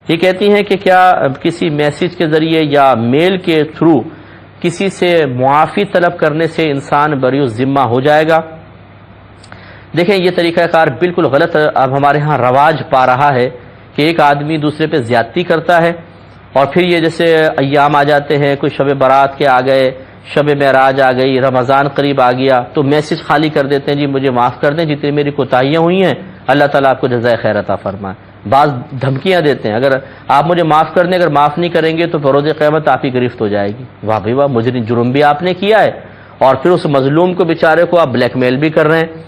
یہ کہتی ہیں کہ کیا کسی میسج کے ذریعے یا میل کے تھرو کسی سے معافی طلب کرنے سے انسان بری الذمہ ہو جائے گا؟ دیکھیں یہ طریقہ کار بالکل غلط اب ہمارے ہاں رواج پا رہا ہے کہ ایک آدمی دوسرے پہ زیادتی کرتا ہے، اور پھر یہ جیسے ایام آ جاتے ہیں، کوئی شب برات کے آ گئے، شب معراج آ گئی، رمضان قریب آ گیا، تو میسج خالی کر دیتے ہیں جی مجھے معاف کر دیں جتنی میری کوتاہیاں ہوئی ہیں، اللہ تعالیٰ آپ کو جزائے خیر عطا فرمائے۔ بعض دھمکیاں دیتے ہیں، اگر آپ مجھے معاف کر دیں، اگر معاف نہیں کریں گے تو بروز قیامت آپ کی گرفت ہو جائے گی۔ واہ بھائی واہ، مجرم جرم بھی آپ نے کیا ہے اور پھر اس مظلوم کو بیچارے کو آپ بلیک میل بھی کر رہے ہیں۔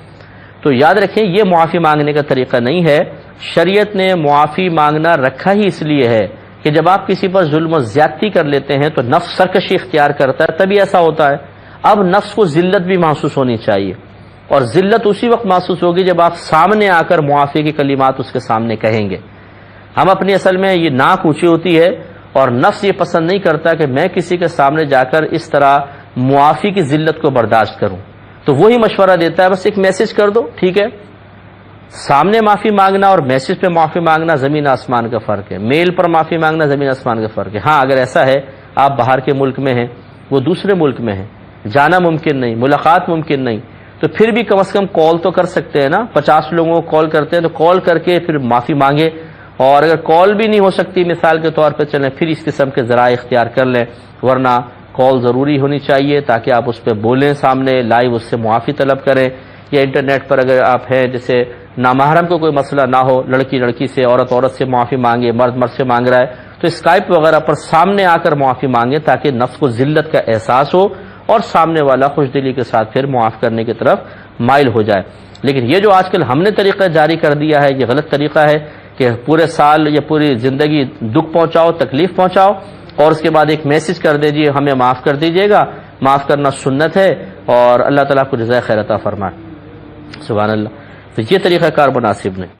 تو یاد رکھیں یہ معافی مانگنے کا طریقہ نہیں ہے۔ شریعت نے معافی مانگنا رکھا ہی اس لیے ہے کہ جب آپ کسی پر ظلم و زیادتی کر لیتے ہیں تو نفس سرکشی اختیار کرتا ہے، تبھی ایسا ہوتا ہے۔ اب نفس کو ذلت بھی محسوس ہونی چاہیے، اور ذلت اسی وقت محسوس ہوگی جب آپ سامنے آ کر معافی کی کلمات اس کے سامنے کہیں گے۔ ہم اپنی اصل میں یہ ناک اونچی ہوتی ہے اور نفس یہ پسند نہیں کرتا کہ میں کسی کے سامنے جا کر اس طرح معافی کی ذلت کو برداشت کروں، تو وہی مشورہ دیتا ہے بس ایک میسج کر دو، ٹھیک ہے۔ سامنے معافی مانگنا اور میسج پہ معافی مانگنا زمین آسمان کا فرق ہے، میل پر معافی مانگنا زمین آسمان کا فرق ہے۔ ہاں اگر ایسا ہے آپ باہر کے ملک میں ہیں، وہ دوسرے ملک میں ہیں، جانا ممکن نہیں، ملاقات ممکن نہیں، تو پھر بھی کم از کم کال تو کر سکتے ہیں نا۔ 50 لوگوں کو کال کرتے ہیں تو کال کر کے پھر معافی مانگے، اور اگر کال بھی نہیں ہو سکتی مثال کے طور پہ چلیں پھر اس قسم کے ذرائع اختیار کر لیں، ورنہ کال ضروری ہونی چاہیے تاکہ آپ اس پہ بولیں، سامنے لائیو اس سے معافی طلب کریں۔ یا انٹرنیٹ پر اگر آپ ہیں، جیسے نامحرم کو کوئی مسئلہ نہ ہو، لڑکی لڑکی سے، عورت عورت سے معافی مانگے، مرد مرد سے مانگ رہا ہے، تو اسکائپ وغیرہ پر سامنے آ کر معافی مانگے تاکہ نفس کو ذلت کا احساس ہو اور سامنے والا خوش دلی کے ساتھ پھر معاف کرنے کی طرف مائل ہو جائے۔ لیکن یہ جو آج کل ہم نے طریقہ جاری کر دیا ہے، یہ غلط طریقہ ہے کہ پورے سال یا پوری زندگی دکھ پہنچاؤ، تکلیف پہنچاؤ، اور اس کے بعد ایک میسج کر دیجیے ہمیں معاف کر دیجیے گا۔ معاف کرنا سنت ہے اور اللہ تعالیٰ کو جزائے خیر عطا فرمائے۔ سبحان اللہ۔ تو یہ طریقہ کار مناسب نہیں۔